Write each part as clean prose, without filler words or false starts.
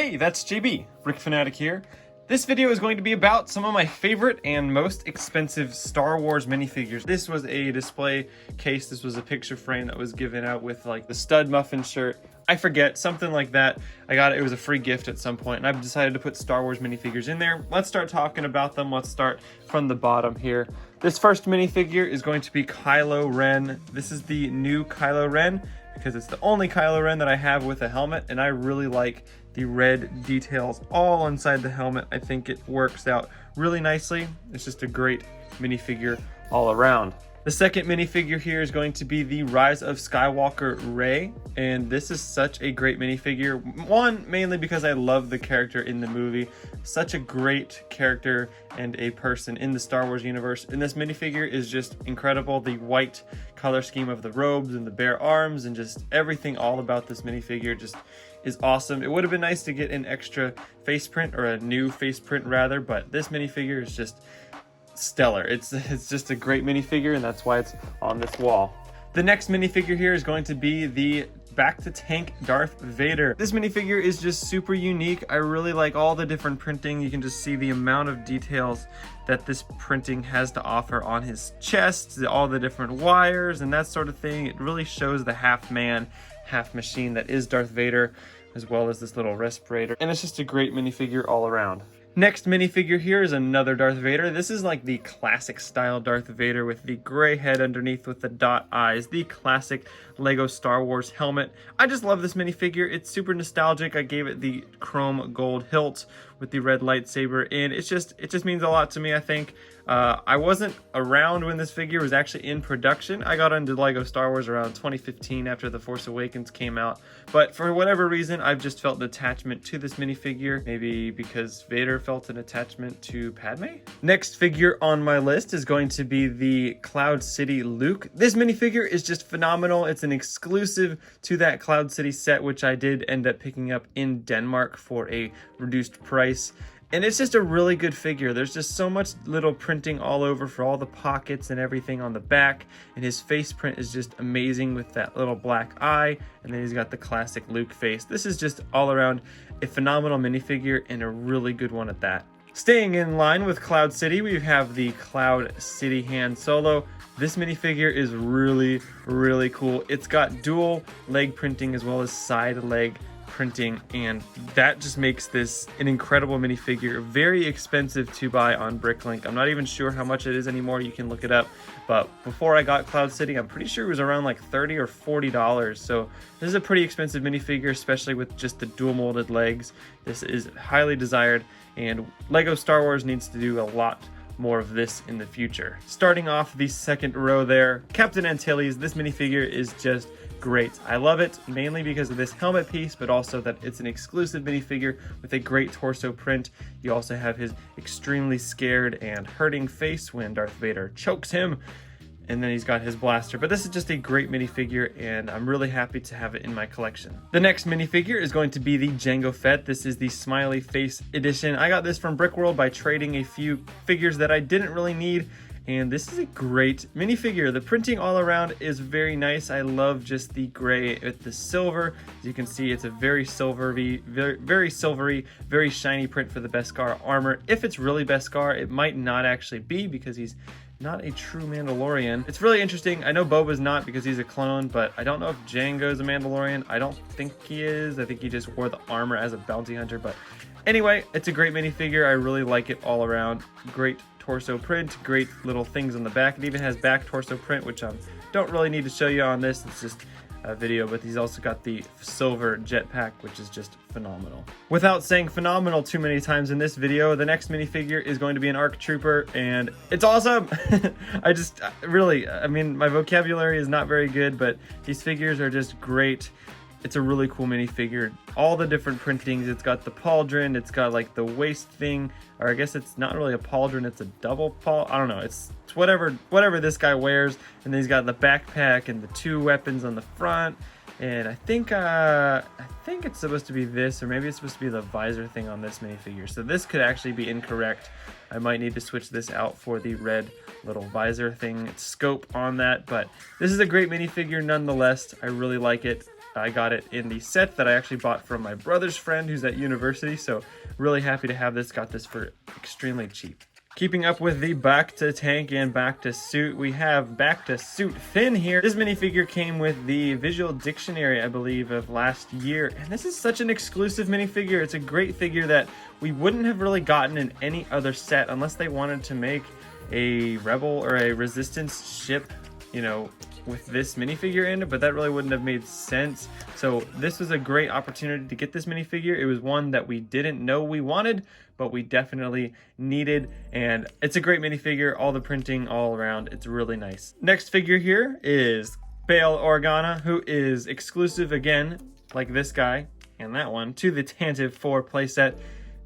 Hey, that's JBBrickFanatic here. This video is going to be about some of my favorite and most expensive Star Wars minifigures. This was a display case. This was a picture frame that was given out with like the stud muffin shirt. I forget, something like that. I got it, it was a free gift at some point, and I've decided to put Star Wars minifigures in there. Let's start talking about them. Let's start from the bottom here. This first minifigure is going to be Kylo Ren. This is the new Kylo Ren because it's the only Kylo Ren that I have with a helmet, and I really like the red details all inside the helmet. I think it works out really nicely. It's just a great minifigure all around. The second minifigure here is going to be the Rise of Skywalker Rey, and this is such a great minifigure. One, mainly because I love the character in the movie. Such a great character and a person in the Star Wars universe. And this minifigure is just incredible. The white color scheme of the robes and the bare arms and just everything all about this minifigure just is awesome. It would have been nice to get an extra face print, or a new face print rather, but this minifigure is just stellar. It's just a great minifigure, and that's why it's on this wall. The next minifigure here is going to be the Back to Tank Darth Vader. This minifigure is just super unique. I really like all the different printing. You can just see the amount of details that this printing has to offer on his chest, all the different wires and that sort of thing. It really shows the half man, half machine that is Darth Vader, as well as this little respirator. And it's just a great minifigure all around. Next minifigure here is another Darth Vader. This is like the classic style Darth Vader with the gray head underneath with the dot eyes, the classic Lego Star Wars helmet. I just love this minifigure. It's super nostalgic. I gave it the chrome gold hilt with the red lightsaber, and it just means a lot to me, I think. I wasn't around when this figure was actually in production. I got into Lego Star Wars around 2015 after The Force Awakens came out. But for whatever reason, I've just felt an attachment to this minifigure. Maybe because Vader felt an attachment to Padme? Next figure on my list is going to be the Cloud City Luke. This minifigure is just phenomenal. It's an exclusive to that Cloud City set, which I did end up picking up in Denmark for a reduced price. And it's just a really good figure. There's just so much little printing all over for all the pockets and everything on the back. And his face print is just amazing with that little black eye. And then he's got the classic Luke face. This is just all around a phenomenal minifigure, and a really good one at that. Staying in line with Cloud City, we have the Cloud City Han Solo. This minifigure is really, really cool. It's got dual leg printing as well as side leg printing, and that just makes this an incredible minifigure. Very expensive to buy on Bricklink. I'm not even sure how much it is anymore. You can look it up, but before I got Cloud City, I'm pretty sure it was around like $30 or $40. So this is a pretty expensive minifigure, especially with just the dual molded legs. This is highly desired, and Lego Star Wars needs to do a lot more of this in the future. Starting off the second row there, Captain Antilles. This minifigure is just great. I love it mainly because of this helmet piece, but also that it's an exclusive minifigure with a great torso print. You also have his extremely scared and hurting face when Darth Vader chokes him, and then he's got his blaster. But this is just a great minifigure, and I'm really happy to have it in my collection. The next minifigure is going to be the Jango Fett. This is the smiley face edition. I got this from Brickworld by trading a few figures that I didn't really need, and this is a great minifigure. The printing all around is very nice. I love just the gray with the silver. As you can see, it's a very silvery, very silvery, very shiny print for the Beskar armor. If it's really Beskar, it might not actually be because he's not a true Mandalorian. It's really interesting. I know Boba's not because he's a clone, but I don't know if Jango's a Mandalorian. I don't think he is. I think he just wore the armor as a bounty hunter. But anyway, it's a great minifigure. I really like it all around. Great torso print, great little things on the back. It even has back torso print, which I don't really need to show you on this. It's just a video, but he's also got the silver jetpack, which is just phenomenal. Without saying phenomenal too many times in this video, the next minifigure is going to be an ARC Trooper, and it's awesome. I mean, my vocabulary is not very good, but these figures are just great. It's a really cool minifigure. All the different printings. It's got the pauldron. It's got like the waist thing, or I guess it's not really a pauldron. It's a double I don't know. It's whatever this guy wears. And then he's got the backpack and the two weapons on the front. And I think it's supposed to be this, or maybe it's supposed to be the visor thing on this minifigure. So this could actually be incorrect. I might need to switch this out for the red little visor thing, scope on that. But this is a great minifigure nonetheless. I really like it. I got it in the set that I actually bought from my brother's friend who's at university, so really happy to have this. Got this for extremely cheap. Keeping up with the back to tank and back to suit, we have back to suit Finn here. This minifigure came with the visual dictionary, I believe, of last year. And this is such an exclusive minifigure. It's a great figure that we wouldn't have really gotten in any other set unless they wanted to make a Rebel or a Resistance ship, you know, with this minifigure in it, but that really wouldn't have made sense. So this was a great opportunity to get this minifigure. It was one that we didn't know we wanted, but we definitely needed, and it's a great minifigure. All the printing all around, it's really nice. Next figure here is Bail Organa, who is exclusive again, like this guy and that one, to the Tantive IV playset.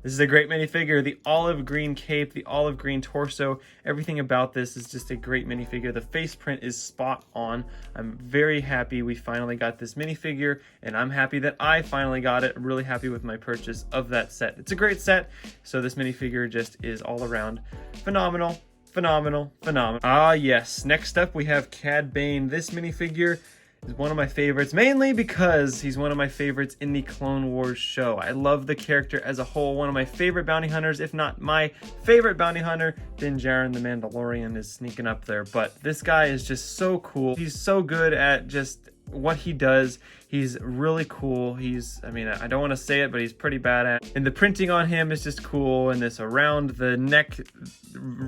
This is a great minifigure. The olive green cape, the olive green torso, everything about this is just a great minifigure. The face print is spot on. I'm very happy we finally got this minifigure, and I'm happy that I finally got it. I'm really happy with my purchase of that set. It's a great set, so this minifigure just is all around phenomenal, phenomenal, phenomenal. Ah yes, next up we have Cad Bane. This minifigure is one of my favorites, mainly because he's one of my favorites in the Clone Wars show. I love the character as a whole. One of my favorite bounty hunters, if not my favorite bounty hunter. Din Djarin the Mandalorian is sneaking up there, but this guy is just so cool. He's so good at just what he does. He's really cool. He's, I mean, I don't want to say it, but he's pretty badass. And the printing on him is just cool. And this around the neck,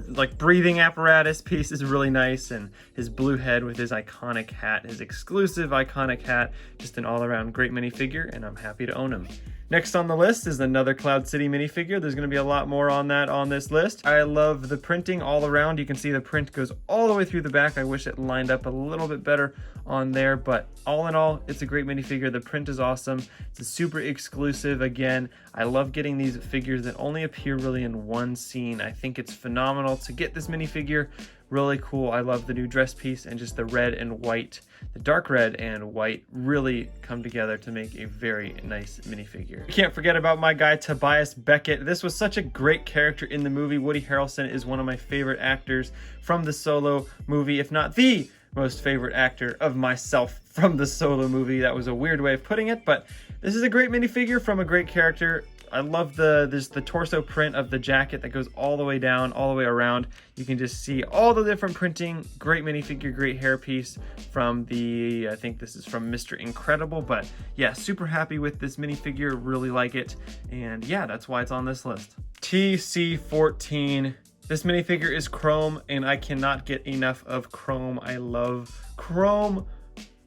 like breathing apparatus piece is really nice. And his blue head with his iconic hat, his exclusive iconic hat, just an all around great minifigure, and I'm happy to own him. Next on the list is another Cloud City minifigure. There's going to be a lot more on that on this list. I love the printing all around. You can see the print goes all the way through the back. I wish it lined up a little bit better on there, but all in all, it's a great minifigure. The print is awesome. It's a super exclusive. Again, I love getting these figures that only appear really in one scene. I think it's phenomenal to get this minifigure. Really cool. I love the new dress piece, and just the red and white, the dark red and white really come together to make a very nice minifigure. You can't forget about my guy Tobias Beckett. This was such a great character in the movie. Woody Harrelson is one of my favorite actors from the Solo movie, if not the most favorite actor of myself from the Solo movie. That was a weird way of putting it, but this is a great minifigure from a great character. I love the torso print of the jacket that goes all the way down, all the way around. You can just see all the different printing. Great minifigure, great hairpiece from the, I think this is from Mr. Incredible, but yeah, super happy with this minifigure, really like it. And yeah, that's why it's on this list. TC14. This minifigure is Chrome, and I cannot get enough of Chrome. I love Chrome.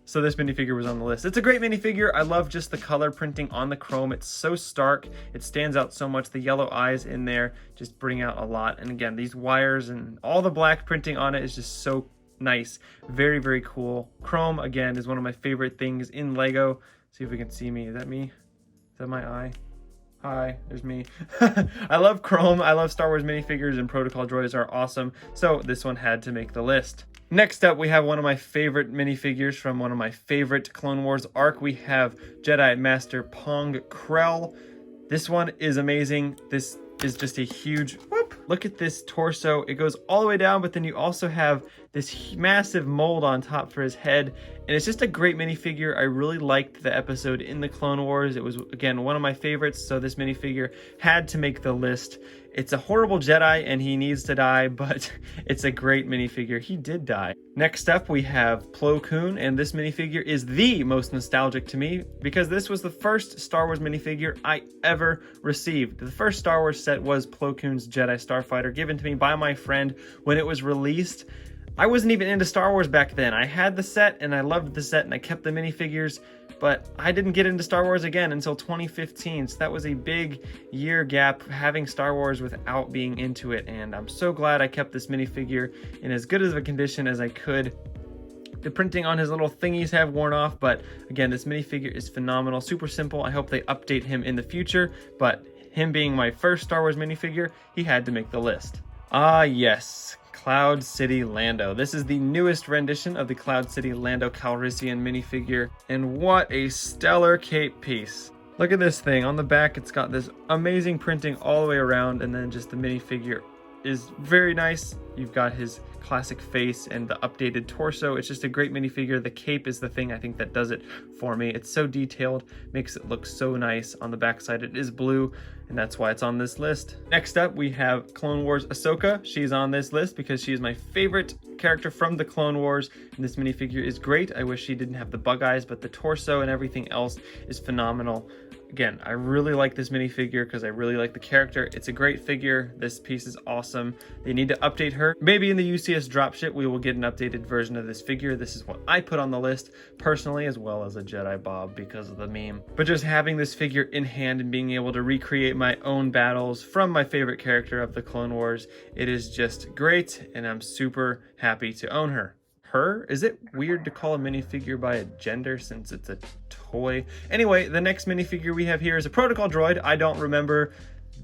So this minifigure was on the list. It's a great minifigure. I love just the color printing on the Chrome. It's so stark. It stands out so much. The yellow eyes in there just bring out a lot. And again, these wires and all the black printing on it is just so nice. Very, very cool. Chrome, again, is one of my favorite things in Lego. See if we can see me. Is that me? Is that my eye? Hi, there's me. I love Chrome. I love Star Wars minifigures, and Protocol droids are awesome. So this one had to make the list. Next up, we have one of my favorite minifigures from one of my favorite Clone Wars arc. We have Jedi Master Pong Krell. This one is amazing. This is just a huge whoop. Look at this torso. It goes all the way down, but then you also have this massive mold on top for his head. And it's just a great minifigure. I really liked the episode in the Clone Wars. It was, again, one of my favorites, so this minifigure had to make the list. It's a horrible Jedi and he needs to die, but it's a great minifigure. He did die. Next up, we have Plo Koon, and this minifigure is the most nostalgic to me because this was the first Star Wars minifigure I ever received. The first Star Wars set was Plo Koon's Jedi Starfighter, given to me by my friend when it was released. I wasn't even into Star Wars back then. I had the set and I loved the set and I kept the minifigures, but I didn't get into Star Wars again until 2015. So that was a big year gap having Star Wars without being into it. And I'm so glad I kept this minifigure in as good of a condition as I could. The printing on his little thingies have worn off, but again, this minifigure is phenomenal, super simple. I hope they update him in the future, but him being my first Star Wars minifigure, he had to make the list. Ah, yes. Cloud City Lando. This is the newest rendition of the Cloud City Lando Calrissian minifigure, and what a stellar cape piece. Look at this thing. On the back, it's got this amazing printing all the way around, and then just the minifigure is very nice. You've got his classic face and the updated torso. It's just a great minifigure. The cape is the thing I think that does it for me. It's so detailed, makes it look so nice. On the backside it is blue, and that's why it's on this list. Next up, we have Clone Wars Ahsoka. She's on this list because she is my favorite character from the Clone Wars, and this minifigure is great. I wish she didn't have the bug eyes, but the torso and everything else is phenomenal. Again, I really like this minifigure because I really like the character. It's a great figure. This piece is awesome. They need to update her. Maybe in the UCS dropship, we will get an updated version of this figure. This is what I put on the list personally, as well as a Jedi Bob because of the meme. But just having this figure in hand and being able to recreate my own battles from my favorite character of the Clone Wars, it is just great, and I'm super happy to own her. Is it weird to call a minifigure by a gender since it's a toy? Anyway, the next minifigure we have here is a protocol droid. I don't remember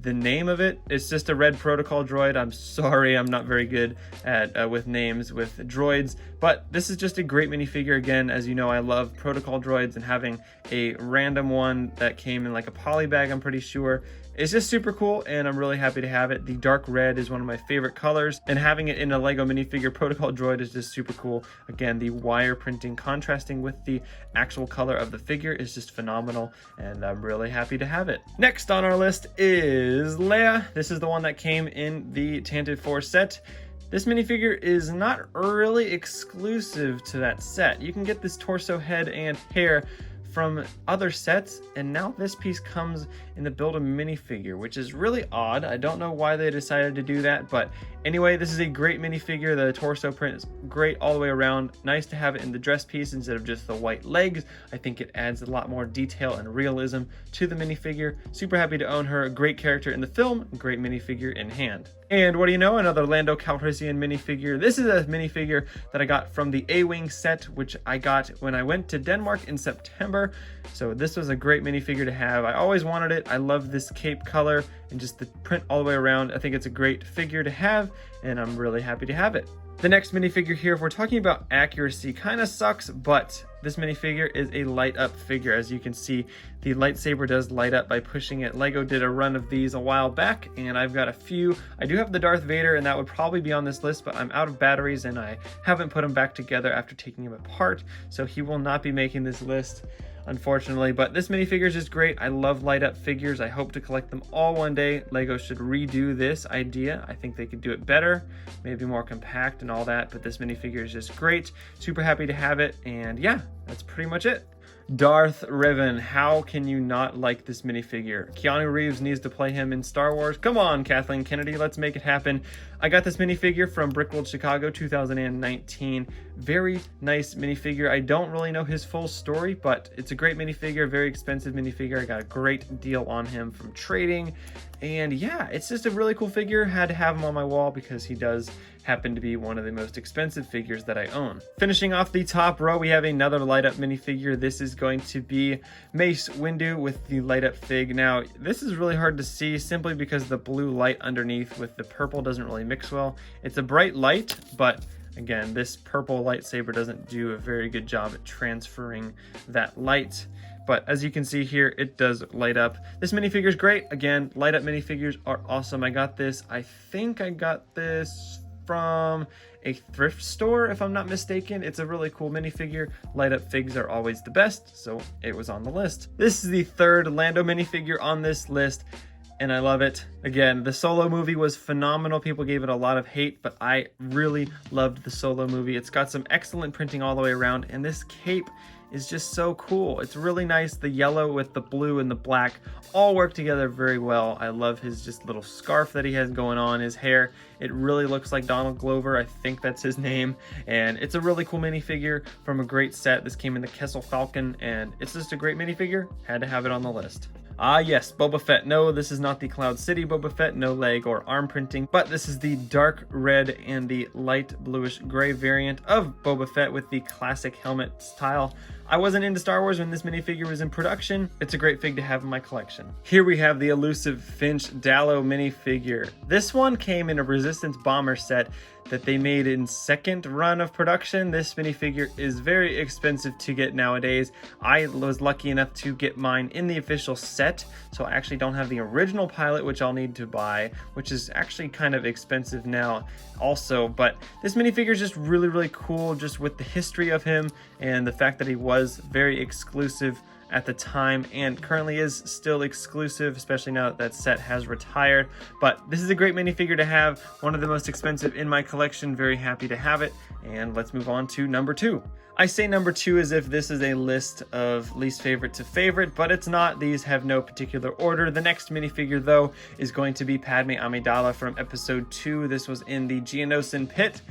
the name of it. It's just a red protocol droid. I'm sorry, I'm not very good at with names with droids, but this is just a great minifigure. Again, as you know, I love protocol droids, and having a random one that came in like a poly bag, I'm pretty sure, it's just super cool, and I'm really happy to have it. The dark red is one of my favorite colors, and having it in a Lego minifigure protocol droid is just super cool. Again, the wire printing contrasting with the actual color of the figure is just phenomenal, and I'm really happy to have it. Next on our list is Leia. This is the one that came in the Tantive IV set. This minifigure is not really exclusive to that set. You can get this torso, head, and hair from other sets, and now this piece comes in the build a minifigure, which is really odd. I don't know why they decided to do that, but anyway, this is a great minifigure. The torso print is great all the way around. Nice to have it in the dress piece instead of just the white legs. I think it adds a lot more detail and realism to the minifigure. Super happy to own her. A great character in the film, great minifigure in hand. And what do you know, another Lando Calrissian minifigure. This is a minifigure that I got from the A-Wing set, which I got when I went to Denmark in September. So this was a great minifigure to have. I always wanted it. I love this cape color and just the print all the way around. I think it's a great figure to have, and I'm really happy to have it. The next minifigure here, if we're talking about accuracy, kind of sucks, but this minifigure is a light up figure. As you can see, the lightsaber does light up by pushing it. Lego did a run of these a while back, and I've got a few. I do have the Darth Vader, and that would probably be on this list, but I'm out of batteries, and I haven't put them back together after taking him apart, so he will not be making this list, unfortunately. But this minifigure is just great. I love light up figures. I hope to collect them all one day. Lego should redo this idea. I think they could do it better, maybe more compact and all that, but this minifigure is just great. Super happy to have it, and yeah, that's pretty much it. Darth Revan, how can you not like this minifigure? Keanu Reeves needs to play him in Star Wars. Come on, Kathleen Kennedy, let's make it happen. I got this minifigure from Brickworld Chicago 2019. Very nice minifigure. I don't really know his full story, but it's a great minifigure, very expensive minifigure. I got a great deal on him from trading. And yeah, it's just a really cool figure. Had to have him on my wall because he does happen to be one of the most expensive figures that I own. Finishing off the top row, we have another light up minifigure. This is going to be Mace Windu with the light up fig. Now, this is really hard to see simply because the blue light underneath with the purple doesn't really mix well. It's a bright light, but again, this purple lightsaber doesn't do a very good job at transferring that light. But as you can see here, it does light up. This minifigure is great. Again, light up minifigures are awesome. I got this, I think I got this from a thrift store, if I'm not mistaken. It's a really cool minifigure. Light up figs are always the best, so it was on the list. This is the third Lando minifigure on this list, and I love it. Again, the Solo movie was phenomenal. People gave it a lot of hate, but I really loved the Solo movie. It's got some excellent printing all the way around, and this cape is just so cool. It's really nice. The yellow with the blue and the black all work together very well. I love his just little scarf that he has going on. His hair, it really looks like Donald Glover. I think that's his name. And it's a really cool minifigure from a great set. This came in the Kessel Falcon, and it's just a great minifigure. Had to have it on the list. Ah yes, Boba Fett. No, this is not the Cloud City Boba Fett, no leg or arm printing, but this is the dark red and the light bluish gray variant of Boba Fett with the classic helmet style. I wasn't into Star Wars when this minifigure was in production. It's a great fig to have in my collection. Here we have the elusive Finch Dallo minifigure. This one came in a Resistance Bomber set. that they made in second run of production. This minifigure is very expensive to get nowadays. I was lucky enough to get mine in the official set, so I actually don't have the original pilot, which I'll need to buy, which is actually kind of expensive now also. But this minifigure is just really cool, just with the history of him and the fact that he was very exclusive at the time and currently is still exclusive, especially now that set has retired. But this is a great minifigure to have, one of the most expensive in my collection. Very happy to have it. And let's move on to number 2. I say number 2 as if this is a list of least favorite to favorite, but it's not. These have no particular order. The next minifigure, though, is going to be Padme Amidala from episode 2. This was in the Geonosian pit.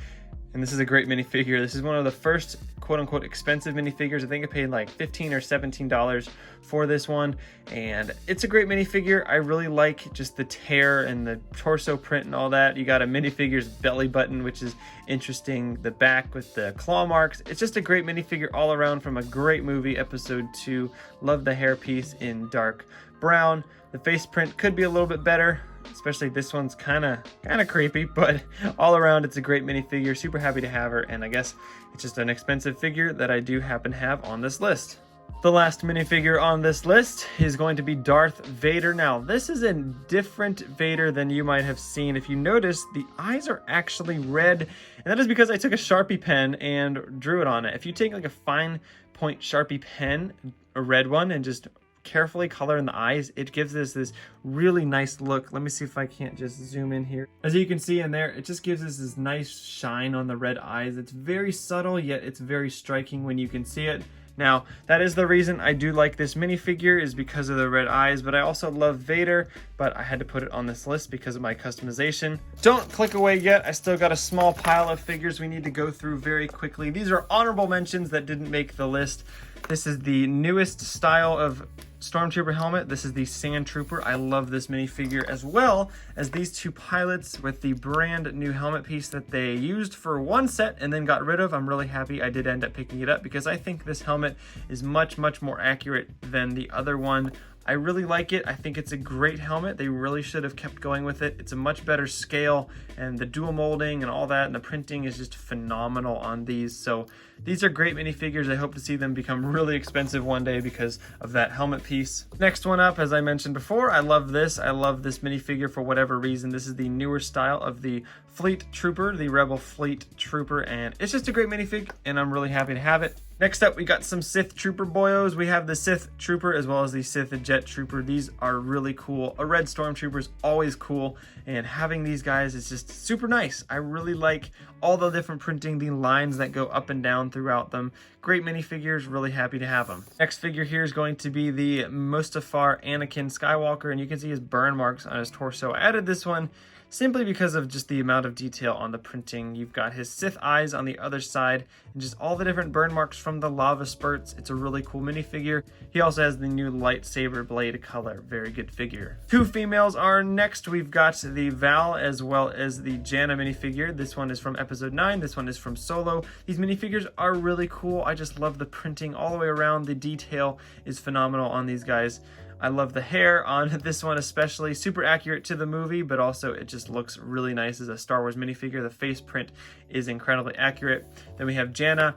And this is a great minifigure. This is one of the first quote-unquote expensive minifigures. I think I paid like $15 or $17 for this one. And it's a great minifigure. I really like just the tear and the torso print and all that. You got a minifigure's belly button, which is interesting. The back with the claw marks. It's just a great minifigure all around from a great movie, episode 2. Love the hairpiece in dark brown. The face print could be a little bit better, especially this one's kind of creepy, but all around it's a great minifigure. Super happy to have her, and I guess it's just an expensive figure that I do happen to have on this list. The last minifigure on this list is going to be Darth Vader. Now, this is a different Vader than you might have seen. If you notice, the eyes are actually red, and that is because I took a Sharpie pen and drew it on it. If you take like a fine point Sharpie pen, a red one, and just carefully color in the eyes, it gives this really nice look. Let me see if I can't just zoom in here. As you can see in there, it just gives us this nice shine on the red eyes. It's very subtle, yet it's very striking when you can see it. Now, that is the reason I do like this minifigure, is because of the red eyes, but I also love Vader, but I had to put it on this list because of my customization. Don't click away yet. I still got a small pile of figures we need to go through very quickly. These are honorable mentions that didn't make the list. This is the newest style of Stormtrooper helmet. This is the Sand Trooper. I love this minifigure, as well as these two pilots with the brand new helmet piece that they used for one set and then got rid of. I'm really happy I did end up picking it up because I think this helmet is much more accurate than the other one. I really like it. I think it's a great helmet. They really should have kept going with it. It's a much better scale, and the dual molding and all that and the printing is just phenomenal on these. So these are great minifigures. I hope to see them become really expensive one day because of that helmet piece. Next one up, as I mentioned before, I love this. I love this minifigure for whatever reason. This is the newer style of the Fleet Trooper, the Rebel Fleet Trooper, and it's just a great minifig, and I'm really happy to have it. Next up, we got some Sith Trooper boyos. We have the Sith Trooper as well as the Sith Jet Trooper. These are really cool. A red Stormtrooper is always cool, and having these guys is just super nice. I really like all the different printing, the lines that go up and down throughout them. Great minifigures, really happy to have them. Next figure here is going to be the Mustafar Anakin Skywalker, and you can see his burn marks on his torso. I added this one simply because of just the amount of detail on the printing. You've got his Sith eyes on the other side and just all the different burn marks from the lava spurts. It's a really cool minifigure. He also has the new lightsaber blade color. Very good figure. Two females are next. We've got the Val as well as the Janna minifigure. This one is from episode 9. This one is from Solo. These minifigures are really cool. I just love the printing all the way around. The detail is phenomenal on these guys. I love the hair on this one especially. Super accurate to the movie, but also it just looks really nice as a Star Wars minifigure. The face print is incredibly accurate. Then we have Janna.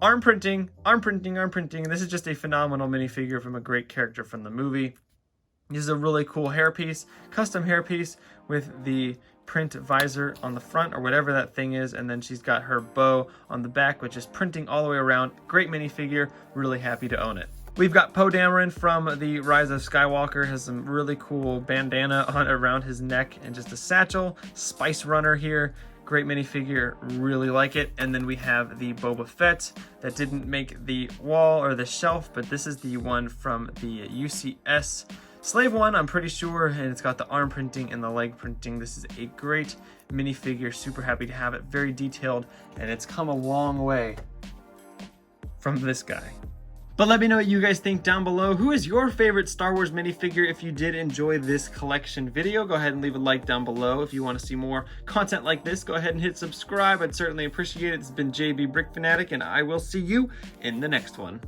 Arm printing. This is just a phenomenal minifigure from a great character from the movie. This is a really cool hairpiece, custom hairpiece with the print visor on the front or whatever that thing is, and then she's got her bow on the back, which is printing all the way around. Great minifigure. Really happy to own it. We've got Poe Dameron from the Rise of Skywalker. Has some really cool bandana on around his neck and just a satchel. Spice Runner here. Great minifigure, really like it. And then we have the Boba Fett that didn't make the wall or the shelf, but this is the one from the UCS Slave one, I'm pretty sure, and it's got the arm printing and the leg printing. This is a great minifigure, super happy to have it, very detailed, and it's come a long way from this guy. But let me know what you guys think down below. Who is your favorite Star Wars minifigure? If you did enjoy this collection video, go ahead and leave a like down below. If you want to see more content like this, go ahead and hit subscribe. I'd certainly appreciate it. It's been JBBrickFanatic, and I will see you in the next one.